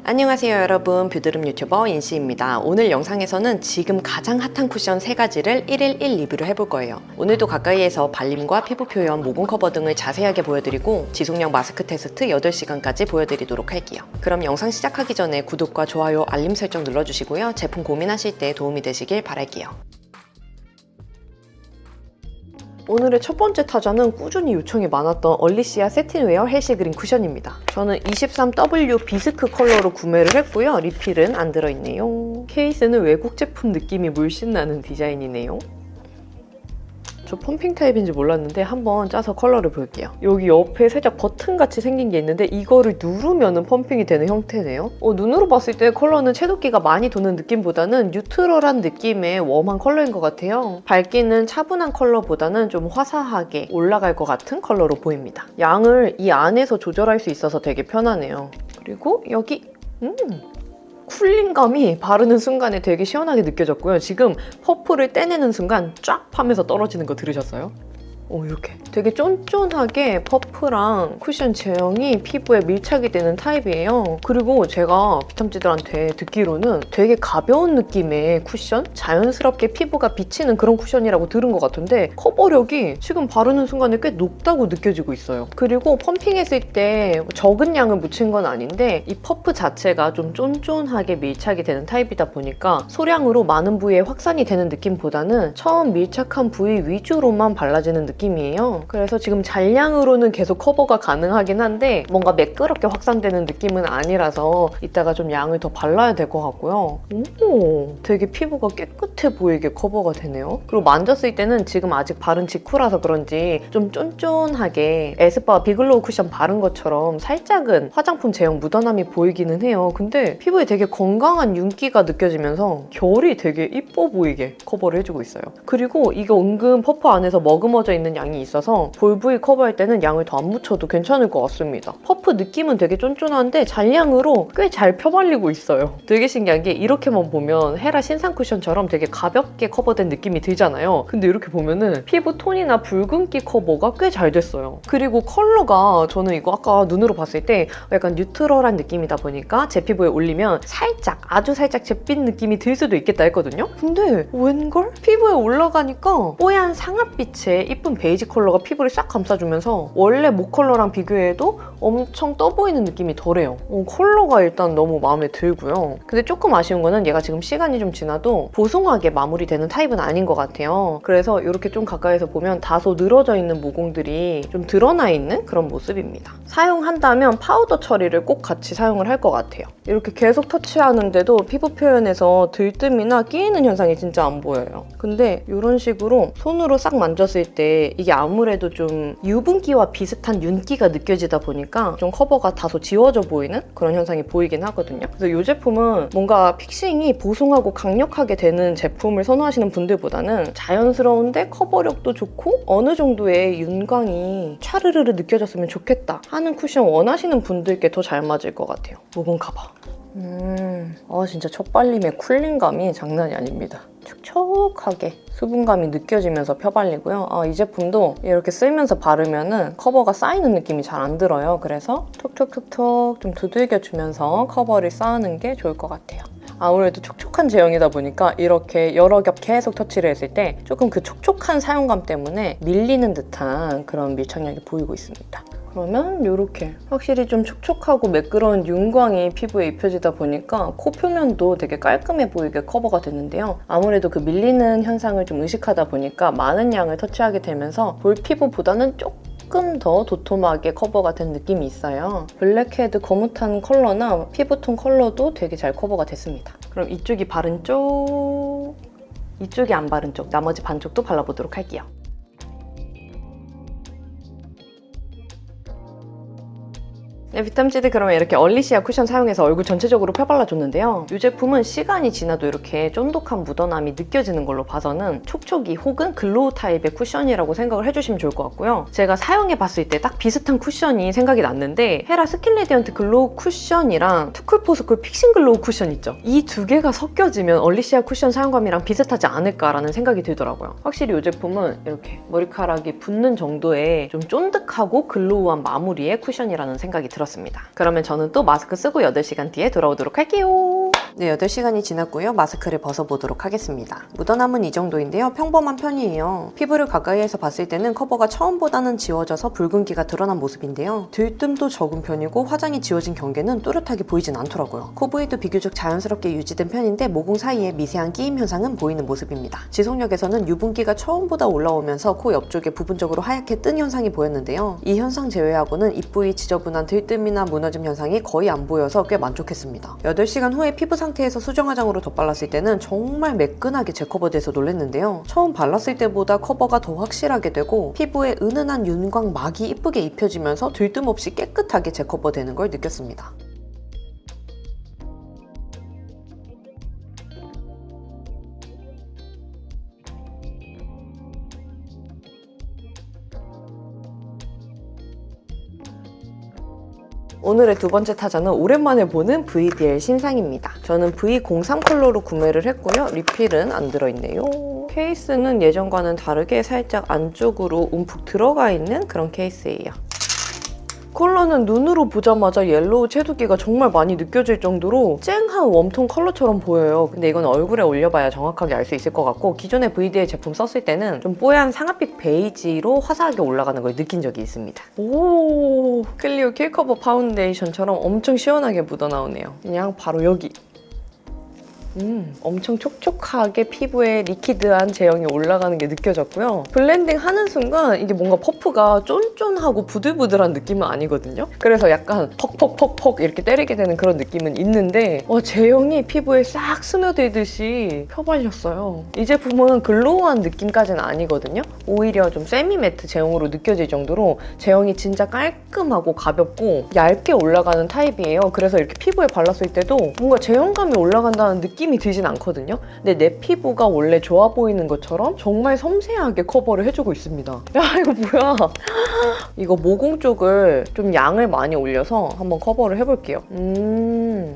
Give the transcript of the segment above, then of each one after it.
안녕하세요 여러분, 뷰드름 유튜버 인시입니다. 오늘 영상에서는 지금 가장 핫한 쿠션 3가지를 1일 1 리뷰를 해볼 거예요. 오늘도 가까이에서 발림과 피부 표현, 모공 커버 등을 자세하게 보여드리고 지속력 마스크 테스트 8시간까지 보여드리도록 할게요. 그럼 영상 시작하기 전에 구독과 좋아요, 알림 설정 눌러주시고요. 제품 고민하실 때 도움이 되시길 바랄게요. 오늘의 첫 번째 타자는 꾸준히 요청이 많았던 얼리시아 세틴웨어 헬시 그린 쿠션입니다. 저는 23W 비스크 컬러로 구매를 했고요. 리필은 안 들어있네요. 케이스는 외국 제품 느낌이 물씬 나는 디자인이네요. 저 펌핑 타입인지 몰랐는데 한번 짜서 컬러를 볼게요. 여기 옆에 살짝 버튼같이 생긴 게 있는데 이거를 누르면 펌핑이 되는 형태네요. 눈으로 봤을 때 컬러는 채도끼가 많이 도는 느낌보다는 뉴트럴한 느낌의 웜한 컬러인 것 같아요. 밝기는 차분한 컬러보다는 좀 화사하게 올라갈 것 같은 컬러로 보입니다. 양을 이 안에서 조절할 수 있어서 되게 편하네요. 그리고 여기 쿨링감이 바르는 순간에 되게 시원하게 느껴졌고요. 지금 퍼프를 떼내는 순간 쫙 하면서 떨어지는 거 들으셨어요? 이렇게 되게 쫀쫀하게 퍼프랑 쿠션 제형이 피부에 밀착이 되는 타입이에요. 그리고 제가 비탐지들한테 듣기로는 되게 가벼운 느낌의 쿠션? 자연스럽게 피부가 비치는 그런 쿠션이라고 들은 것 같은데 커버력이 지금 바르는 순간에 꽤 높다고 느껴지고 있어요. 그리고 펌핑했을 때 적은 양을 묻힌 건 아닌데 이 퍼프 자체가 좀 쫀쫀하게 밀착이 되는 타입이다 보니까 소량으로 많은 부위에 확산이 되는 느낌보다는 처음 밀착한 부위 위주로만 발라지는 느낌이에요. 그래서 지금 잔량으로는 계속 커버가 가능하긴 한데 뭔가 매끄럽게 확산되는 느낌은 아니라서 이따가 좀 양을 더 발라야 될 것 같고요. 되게 피부가 깨끗해 보이게 커버가 되네요. 그리고 만졌을 때는 지금 아직 바른 직후라서 그런지 좀 쫀쫀하게 에스쁘아 비글로우 쿠션 바른 것처럼 살짝은 화장품 제형 묻어남이 보이기는 해요. 근데 피부에 되게 건강한 윤기가 느껴지면서 결이 되게 이뻐 보이게 커버를 해주고 있어요. 그리고 이거 은근 퍼프 안에서 머금어져 있는 양이 있어서 볼 부위 커버할 때는 양을 더 안 묻혀도 괜찮을 것 같습니다. 퍼프 느낌은 되게 쫀쫀한데 잔량으로 꽤 잘 펴발리고 있어요. 되게 신기한 게 이렇게만 보면 헤라 신상 쿠션처럼 되게 가볍게 커버된 느낌이 들잖아요. 근데 이렇게 보면은 피부 톤이나 붉은기 커버가 꽤 잘 됐어요. 그리고 컬러가 저는 이거 아까 눈으로 봤을 때 약간 뉴트럴한 느낌이다 보니까 제 피부에 올리면 살짝 아주 살짝 잿빛 느낌이 들 수도 있겠다 했거든요. 근데 웬걸? 피부에 올라가니까 뽀얀 상아빛의 이쁜 베이지 컬러가 피부를 싹 감싸주면서 원래 목 컬러랑 비교해도 엄청 떠 보이는 느낌이 덜해요. 컬러가 일단 너무 마음에 들고요. 근데 조금 아쉬운 거는 얘가 지금 시간이 좀 지나도 보송하게 마무리되는 타입은 아닌 것 같아요. 그래서 이렇게 좀 가까이서 보면 다소 늘어져 있는 모공들이 좀 드러나 있는 그런 모습입니다. 사용한다면 파우더 처리를 꼭 같이 사용을 할 것 같아요. 이렇게 계속 터치하는데도 피부 표현에서 들뜸이나 끼이는 현상이 진짜 안 보여요. 근데 이런 식으로 손으로 싹 만졌을 때 이게 아무래도 좀 유분기와 비슷한 윤기가 느껴지다 보니까 좀 커버가 다소 지워져 보이는 그런 현상이 보이긴 하거든요. 그래서 이 제품은 뭔가 픽싱이 보송하고 강력하게 되는 제품을 선호하시는 분들보다는 자연스러운데 커버력도 좋고 어느 정도의 윤광이 촤르르르 느껴졌으면 좋겠다 하는 쿠션 원하시는 분들께 더 잘 맞을 것 같아요. 모공 커버. 진짜 첫 발림의 쿨링감이 장난이 아닙니다. 촉촉하게 수분감이 느껴지면서 펴발리고요. 이 제품도 이렇게 쓰면서 바르면은 커버가 쌓이는 느낌이 잘 안 들어요. 그래서 톡톡톡톡 좀 두들겨주면서 커버를 쌓는 게 좋을 것 같아요. 아무래도 촉촉한 제형이다 보니까 이렇게 여러 겹 계속 터치를 했을 때 조금 그 촉촉한 사용감 때문에 밀리는 듯한 그런 밀착력이 보이고 있습니다. 그러면 이렇게 확실히 좀 촉촉하고 매끄러운 윤광이 피부에 입혀지다 보니까 코 표면도 되게 깔끔해 보이게 커버가 됐는데요. 아무래도 그 밀리는 현상을 좀 의식하다 보니까 많은 양을 터치하게 되면서 볼 피부보다는 조금 더 도톰하게 커버가 된 느낌이 있어요. 블랙헤드 거뭇한 컬러나 피부톤 컬러도 되게 잘 커버가 됐습니다. 그럼 이쪽이 바른 쪽, 이쪽이 안 바른 쪽, 나머지 반쪽도 발라보도록 할게요. 네, 비탐지드 그러면 이렇게 얼리시아 쿠션 사용해서 얼굴 전체적으로 펴발라줬는데요. 이 제품은 시간이 지나도 이렇게 쫀득한 묻어남이 느껴지는 걸로 봐서는 촉촉이 혹은 글로우 타입의 쿠션이라고 생각을 해주시면 좋을 것 같고요. 제가 사용해봤을 때 딱 비슷한 쿠션이 생각이 났는데 헤라 스킨 레디언트 글로우 쿠션이랑 투쿨포스쿨 픽싱 글로우 쿠션 있죠? 이 두 개가 섞여지면 얼리시아 쿠션 사용감이랑 비슷하지 않을까라는 생각이 들더라고요. 확실히 이 제품은 이렇게 머리카락이 붙는 정도의 좀 쫀득하고 글로우한 마무리의 쿠션이라는 생각이 들었어요. 들었습니다. 그러면 저는 또 마스크 쓰고 8시간 뒤에 돌아오도록 할게요. 네, 8시간이 지났고요. 마스크를 벗어보도록 하겠습니다. 묻어남은 이 정도인데요. 평범한 편이에요. 피부를 가까이에서 봤을 때는 커버가 처음보다는 지워져서 붉은기가 드러난 모습인데요. 들뜸도 적은 편이고 화장이 지워진 경계는 또렷하게 보이진 않더라고요. 코 부위도 비교적 자연스럽게 유지된 편인데 모공 사이에 미세한 끼임 현상은 보이는 모습입니다. 지속력에서는 유분기가 처음보다 올라오면서 코 옆쪽에 부분적으로 하얗게 뜬 현상이 보였는데요. 이 현상 제외하고는 입 부위 지저분한 들뜸이나 무너짐 현상이 거의 안 보여서 꽤 만족했습니다. 8시간 후에 피부 상태에서 수정 화장으로 덧발랐을 때는 정말 매끈하게 재커버돼서 놀랐는데요. 처음 발랐을 때보다 커버가 더 확실하게 되고 피부에 은은한 윤광 막이 이쁘게 입혀지면서 들뜸 없이 깨끗하게 재커버되는 걸 느꼈습니다. 오늘의 두 번째 타자는 오랜만에 보는 VDL 신상입니다. 저는 V03 컬러로 구매를 했고요. 리필은 안 들어있네요. 케이스는 예전과는 다르게 살짝 안쪽으로 움푹 들어가 있는 그런 케이스예요. 컬러는 눈으로 보자마자 옐로우 채도기가 정말 많이 느껴질 정도로 쨍한 웜톤 컬러처럼 보여요. 근데 이건 얼굴에 올려봐야 정확하게 알 수 있을 것 같고 기존의 VDL 제품 썼을 때는 좀 뽀얀 상아빛 베이지로 화사하게 올라가는 걸 느낀 적이 있습니다. 오, 클리오 킬커버 파운데이션처럼 엄청 시원하게 묻어나오네요. 그냥 바로 여기. 엄청 촉촉하게 피부에 리퀴드한 제형이 올라가는 게 느껴졌고요. 블렌딩 하는 순간 이게 뭔가 퍼프가 쫀쫀하고 부들부들한 느낌은 아니거든요. 그래서 약간 퍽퍽퍽퍽 이렇게 때리게 되는 그런 느낌은 있는데 제형이 피부에 싹 스며들듯이 펴발렸어요. 이 제품은 글로우한 느낌까지는 아니거든요. 오히려 좀 세미 매트 제형으로 느껴질 정도로 제형이 진짜 깔끔하고 가볍고 얇게 올라가는 타입이에요. 그래서 이렇게 피부에 발랐을 때도 뭔가 제형감이 올라간다는 느낌이 들진 않거든요. 근데 내 피부가 원래 좋아 보이는 것처럼 정말 섬세하게 커버를 해주고 있습니다. 야, 이거 뭐야? 이거 모공 쪽을 좀 양을 많이 올려서 한번 커버를 해볼게요.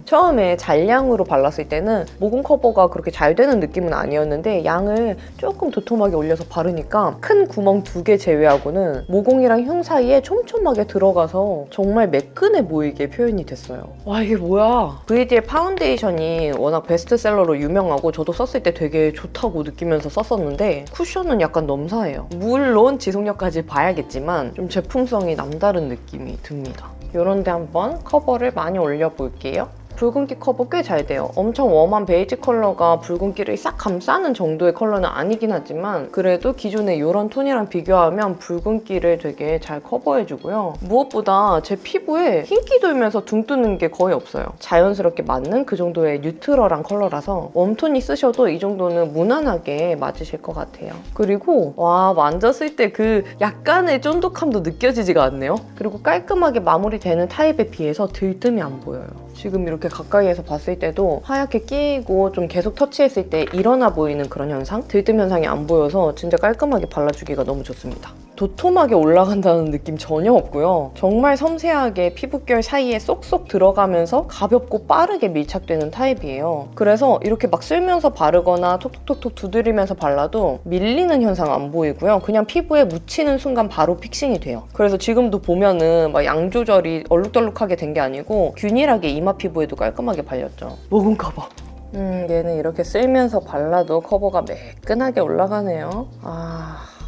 처음에 잔량으로 발랐을 때는 모공 커버가 그렇게 잘 되는 느낌은 아니었는데 양을 조금 도톰하게 올려서 바르니까 큰 구멍 2개 제외하고는 모공이랑 흉 사이에 촘촘하게 들어가서 정말 매끈해 보이게 표현이 됐어요. 와, 이게 뭐야? VDL 파운데이션이 워낙 베스트셀러로 유명하고 저도 썼을 때 되게 좋다고 느끼면서 썼었는데 쿠션은 약간 넘사해요. 물론 지속력까지 봐야겠지만 좀 제품성이 남다른 느낌이 듭니다. 이런 데 한번 커버를 많이 올려볼게요. 붉은기 커버 꽤 잘 돼요. 엄청 웜한 베이지 컬러가 붉은기를 싹 감싸는 정도의 컬러는 아니긴 하지만 그래도 기존의 이런 톤이랑 비교하면 붉은기를 되게 잘 커버해주고요. 무엇보다 제 피부에 흰기 돌면서 둥 뜨는 게 거의 없어요. 자연스럽게 맞는 그 정도의 뉴트럴한 컬러라서 웜톤이 쓰셔도 이 정도는 무난하게 맞으실 것 같아요. 그리고 와, 만졌을 때 그 약간의 쫀득함도 느껴지지가 않네요. 그리고 깔끔하게 마무리되는 타입에 비해서 들뜸이 안 보여요. 지금 이렇게 가까이에서 봤을 때도 하얗게 끼이고 좀 계속 터치했을 때 일어나 보이는 그런 현상? 들뜸 현상이 안 보여서 진짜 깔끔하게 발라주기가 너무 좋습니다. 도톰하게 올라간다는 느낌 전혀 없고요. 정말 섬세하게 피부결 사이에 쏙쏙 들어가면서 가볍고 빠르게 밀착되는 타입이에요. 그래서 이렇게 막 쓸면서 바르거나 톡톡톡톡 두드리면서 발라도 밀리는 현상 안 보이고요. 그냥 피부에 묻히는 순간 바로 픽싱이 돼요. 그래서 지금도 보면은 막 양 조절이 얼룩덜룩하게 된 게 아니고 균일하게 이마 피부에도 깔끔하게 발렸죠. 모공 커버. 얘는 이렇게 쓸면서 발라도 커버가 매끈하게 올라가네요.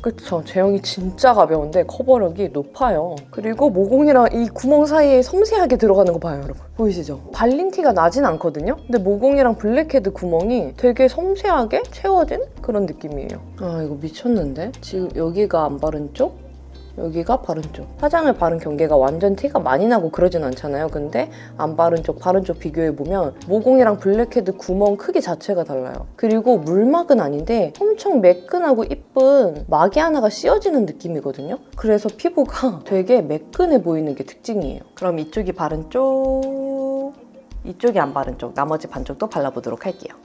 그쵸. 제형이 진짜 가벼운데 커버력이 높아요. 그리고 모공이랑 이 구멍 사이에 섬세하게 들어가는 거 봐요, 여러분. 보이시죠? 발린 티가 나진 않거든요? 근데 모공이랑 블랙헤드 구멍이 되게 섬세하게 채워진 그런 느낌이에요. 이거 미쳤는데? 지금 여기가 안 바른 쪽? 여기가 바른 쪽. 화장을 바른 경계가 완전 티가 많이 나고 그러진 않잖아요. 근데 안 바른 쪽, 바른 쪽 비교해보면 모공이랑 블랙헤드 구멍 크기 자체가 달라요. 그리고 물막은 아닌데 엄청 매끈하고 이쁜 막이 하나가 씌어지는 느낌이거든요. 그래서 피부가 되게 매끈해 보이는 게 특징이에요. 그럼 이쪽이 바른 쪽, 이쪽이 안 바른 쪽, 나머지 반쪽도 발라보도록 할게요.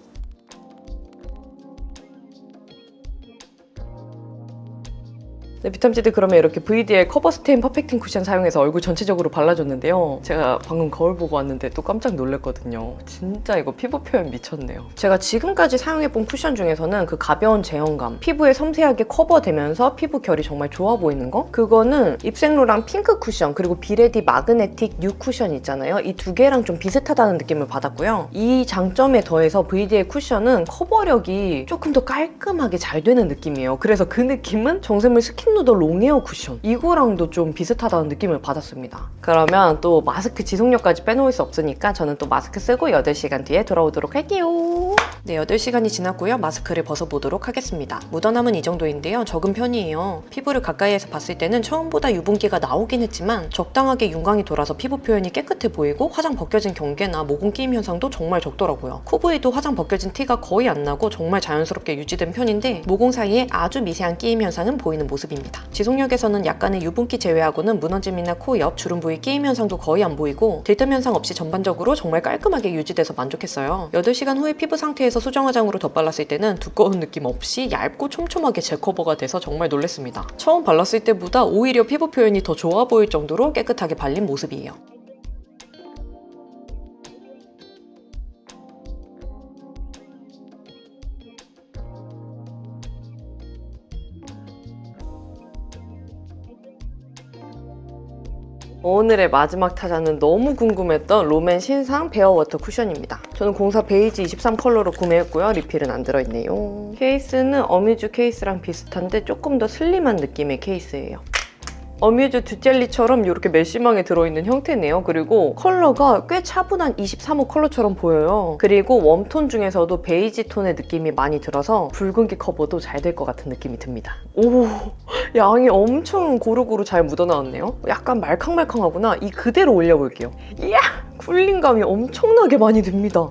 네, 비탐지드 그러면 이렇게 VDL 커버 스테인 퍼펙팅 쿠션 사용해서 얼굴 전체적으로 발라줬는데요. 제가 방금 거울 보고 왔는데 또 깜짝 놀랐거든요. 진짜 이거 피부 표현 미쳤네요. 제가 지금까지 사용해본 쿠션 중에서는 그 가벼운 제형감, 피부에 섬세하게 커버되면서 피부 결이 정말 좋아 보이는 거? 그거는 입생로랑 핑크 쿠션 그리고 비레디 마그네틱 뉴 쿠션 있잖아요. 이 두 개랑 좀 비슷하다는 느낌을 받았고요. 이 장점에 더해서 VDL 쿠션은 커버력이 조금 더 깔끔하게 잘 되는 느낌이에요. 그래서 그 느낌은 정샘물 스킨 누더 롱웨어 쿠션 이거랑도 좀 비슷하다는 느낌을 받았습니다. 그러면 또 마스크 지속력까지 빼놓을 수 없으니까 저는 또 마스크 쓰고 8시간 뒤에 돌아오도록 할게요. 네, 8시간이 지났고요. 마스크를 벗어보도록 하겠습니다. 묻어남은 이 정도인데요. 적은 편이에요. 피부를 가까이에서 봤을 때는 처음보다 유분기가 나오긴 했지만 적당하게 윤광이 돌아서 피부 표현이 깨끗해 보이고 화장 벗겨진 경계나 모공 끼임 현상도 정말 적더라고요. 코 부위도 화장 벗겨진 티가 거의 안 나고 정말 자연스럽게 유지된 편인데 모공 사이에 아주 미세한 끼임 현상은 보이는 모습입니다. 지속력에서는 약간의 유분기 제외하고는 무너짐이나 코 옆, 주름 부위 끼임 현상도 거의 안 보이고 들뜸 현상 없이 전반적으로 정말 깔끔하게 유지돼서 만족했어요. 8시간 후에 피부 상태에서 수정 화장으로 덧발랐을 때는 두꺼운 느낌 없이 얇고 촘촘하게 젤커버가 돼서 정말 놀랐습니다. 처음 발랐을 때보다 오히려 피부 표현이 더 좋아 보일 정도로 깨끗하게 발린 모습이에요. 오늘의 마지막 타자는 너무 궁금했던 롬앤 신상 베어워터 쿠션입니다. 저는 04 베이지 23 컬러로 구매했고요. 리필은 안 들어있네요. 케이스는 어뮤즈 케이스랑 비슷한데 조금 더 슬림한 느낌의 케이스예요. 어뮤즈 듀젤리처럼 이렇게 메쉬망에 들어있는 형태네요. 그리고 컬러가 꽤 차분한 23호 컬러처럼 보여요. 그리고 웜톤 중에서도 베이지 톤의 느낌이 많이 들어서 붉은기 커버도 잘 될 것 같은 느낌이 듭니다. 오, 양이 엄청 고루고루 잘 묻어나왔네요. 약간 말캉말캉하구나. 이 그대로 올려볼게요. 이야! 쿨링감이 엄청나게 많이 듭니다.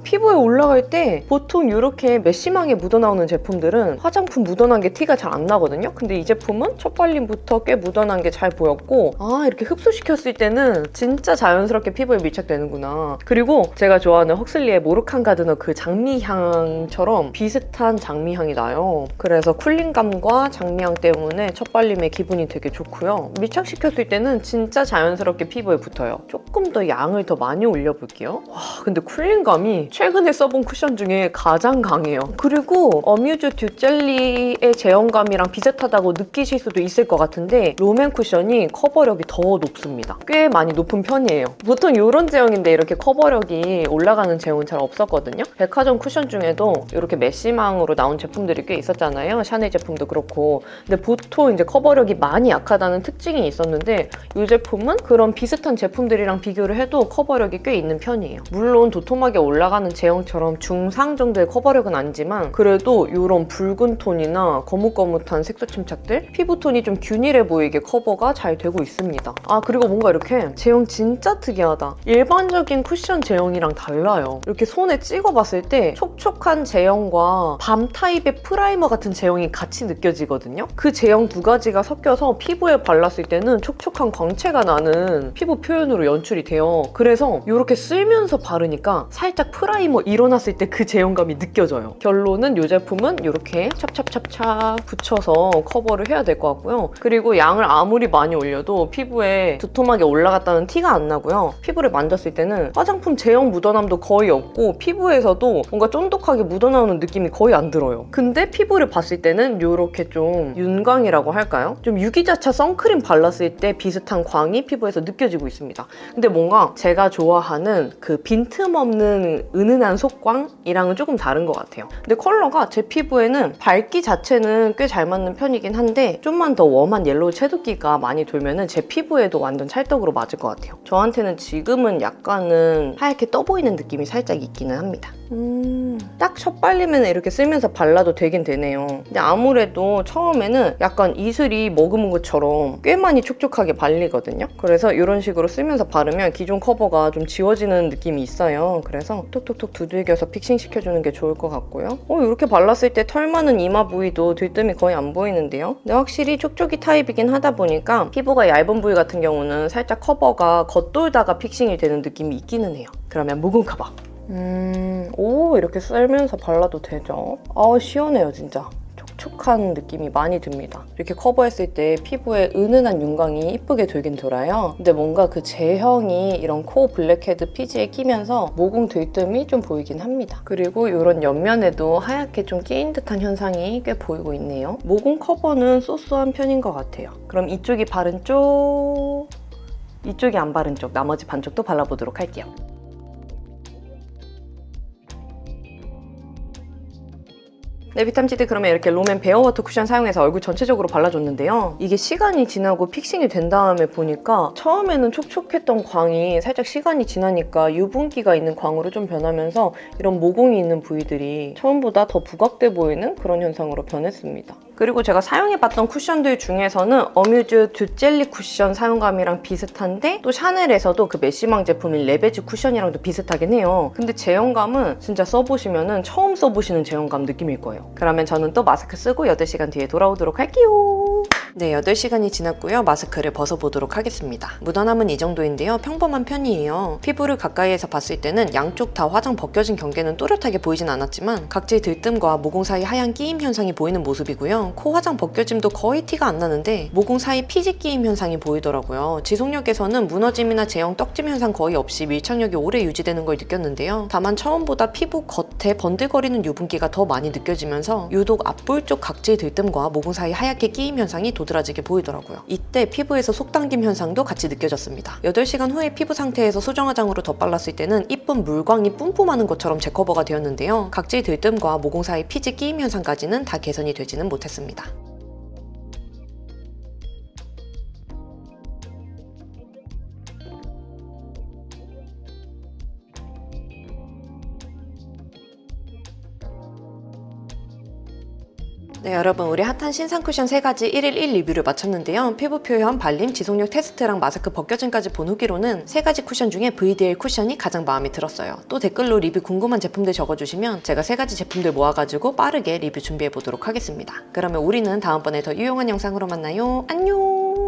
피부에 올라갈 때 보통 이렇게 메쉬망에 묻어나오는 제품들은 화장품 묻어난 게 티가 잘 안 나거든요. 근데 이 제품은 첫 발림부터 꽤 묻어난 게 잘 보였고 이렇게 흡수시켰을 때는 진짜 자연스럽게 피부에 밀착되는구나. 그리고 제가 좋아하는 헉슬리의 모르칸 가드너 그 장미향처럼 비슷한 장미향이 나요. 그래서 쿨링감과 장미향 때문에 첫 발림에 기분이 되게 좋고요. 밀착시켰을 때는 진짜 자연스럽게 피부에 붙어요. 조금 더 양을 더 많이 올려볼게요. 와, 근데 쿨링감이 최근에 써본 쿠션 중에 가장 강해요. 그리고 어뮤즈 듀젤리의 제형감이랑 비슷하다고 느끼실 수도 있을 것 같은데 롬앤 쿠션이 커버력이 더 높습니다. 꽤 많이 높은 편이에요. 보통 이런 제형인데 이렇게 커버력이 올라가는 제형은 잘 없었거든요. 백화점 쿠션 중에도 이렇게 메쉬망으로 나온 제품들이 꽤 있었잖아요. 샤넬 제품도 그렇고. 근데 보통 이제 커버력이 많이 약하다는 특징이 있었는데 이 제품은 그런 비슷한 제품들이랑 비교를 해도 커버력이 꽤 있는 편이에요. 물론 도톰하게 올라가는 제형처럼 중상 정도의 커버력은 아니지만 그래도 이런 붉은 톤이나 거뭇거뭇한 색소 침착들, 피부톤이 좀 균일해 보이게 커버가 잘 되고 있습니다. 그리고 뭔가 이렇게 제형 진짜 특이하다. 일반적인 쿠션 제형이랑 달라요. 이렇게 손에 찍어봤을 때 촉촉한 제형과 밤 타입의 프라이머 같은 제형이 같이 느껴지거든요. 그 제형 두 가지가 섞여서 피부에 발랐을 때는 촉촉한 광채가 나는 피부 표현으로 연출이 돼요. 그래서 이렇게 쓸면서 바르니까 살짝 프라이머 일어났을 때 그 제형감이 느껴져요. 결론은 이 제품은 이렇게 찹찹찹찹 붙여서 커버를 해야 될 것 같고요. 그리고 양을 아무리 많이 올려도 피부에 두툼하게 올라갔다는 티가 안 나고요. 피부를 만졌을 때는 화장품 제형 묻어남도 거의 없고 피부에서도 뭔가 쫀득하게 묻어나오는 느낌이 거의 안 들어요. 근데 피부를 봤을 때는 이렇게 좀 윤광이라고 할까요? 좀 유기자차 선크림 발랐을 때 비슷한 광이 피부에서 느껴지고 있습니다. 근데 뭔가 제가 좋아하는 그 빈틈없는 은은한 속광이랑은 조금 다른 것 같아요. 근데 컬러가 제 피부에는 밝기 자체는 꽤 잘 맞는 편이긴 한데 좀만 더 웜한 옐로우 채도기가 많이 돌면은 제 피부에도 완전 찰떡으로 맞을 것 같아요. 저한테는 지금은 약간은 하얗게 떠 보이는 느낌이 살짝 있기는 합니다. 딱 첫 발리면 이렇게 쓰면서 발라도 되긴 되네요. 근데 아무래도 처음에는 약간 이슬이 머금은 것처럼 꽤 많이 촉촉하게 발리거든요. 그래서 이런 식으로 쓰면서 바르면 기존 커버가 좀 지워지는 느낌이 있어요. 그래서 톡톡톡 두들겨서 픽싱시켜주는 게 좋을 것 같고요. 이렇게 발랐을 때 털 많은 이마 부위도 들뜸이 거의 안 보이는데요. 근데 확실히 촉촉이 타입이긴 하다 보니까 피부가 얇은 부위 같은 경우는 살짝 커버가 겉돌다가 픽싱이 되는 느낌이 있기는 해요. 그러면 모공 커버. 이렇게 썰면서 발라도 되죠? 시원해요, 진짜. 촉촉한 느낌이 많이 듭니다. 이렇게 커버했을 때 피부에 은은한 윤광이 이쁘게 돌긴 돌아요. 근데 뭔가 그 제형이 이런 코어 블랙헤드 피지에 끼면서 모공 들뜸이 좀 보이긴 합니다. 그리고 이런 옆면에도 하얗게 좀 끼인 듯한 현상이 꽤 보이고 있네요. 모공 커버는 소소한 편인 것 같아요. 그럼 이쪽이 바른 쪽, 이쪽이 안 바른 쪽, 나머지 반쪽도 발라보도록 할게요. 네, 비탐치드 그러면 이렇게 롬앤 베어워터 쿠션 사용해서 얼굴 전체적으로 발라줬는데요. 이게 시간이 지나고 픽싱이 된 다음에 보니까 처음에는 촉촉했던 광이 살짝 시간이 지나니까 유분기가 있는 광으로 좀 변하면서 이런 모공이 있는 부위들이 처음보다 더 부각돼 보이는 그런 현상으로 변했습니다. 그리고 제가 사용해봤던 쿠션들 중에서는 어뮤즈 듀 젤리 쿠션 사용감이랑 비슷한데 또 샤넬에서도 그 메쉬망 제품인 레베즈 쿠션이랑도 비슷하긴 해요. 근데 제형감은 진짜 써보시면은 처음 써보시는 제형감 느낌일 거예요. 그러면 저는 또 마스크 쓰고 8시간 뒤에 돌아오도록 할게요. 네, 8시간이 지났고요. 마스크를 벗어보도록 하겠습니다. 묻어남은 이 정도인데요. 평범한 편이에요. 피부를 가까이에서 봤을 때는 양쪽 다 화장 벗겨진 경계는 또렷하게 보이진 않았지만 각질 들뜸과 모공 사이 하얀 끼임 현상이 보이는 모습이고요. 코 화장 벗겨짐도 거의 티가 안 나는데 모공 사이 피지 끼임 현상이 보이더라고요. 지속력에서는 무너짐이나 제형 떡짐 현상 거의 없이 밀착력이 오래 유지되는 걸 느꼈는데요. 다만 처음보다 피부 겉에 번들거리는 유분기가 더 많이 느껴지면서 유독 앞볼 쪽 각질 들뜸과 모공 사이 하얗게 끼임 현상이 도드라지게 보이더라고요. 이때 피부에서 속당김 현상도 같이 느껴졌습니다. 8시간 후에 피부 상태에서 소정 화장으로 덧발랐을 때는 이쁜 물광이 뿜뿜하는 것처럼 재커버가 되었는데요. 각질 들뜸과 모공 사이 피지 끼임 현상까지는 다 개선이 되지는 못했습니다. 네, 여러분 우리 핫한 신상 쿠션 3가지 1일 1 리뷰를 마쳤는데요. 피부 표현, 발림, 지속력 테스트랑 마스크 벗겨짐까지 본 후기로는 3가지 쿠션 중에 VDL 쿠션이 가장 마음에 들었어요. 또 댓글로 리뷰 궁금한 제품들 적어주시면 제가 3가지 제품들 모아가지고 빠르게 리뷰 준비해보도록 하겠습니다. 그러면 우리는 다음번에 더 유용한 영상으로 만나요. 안녕!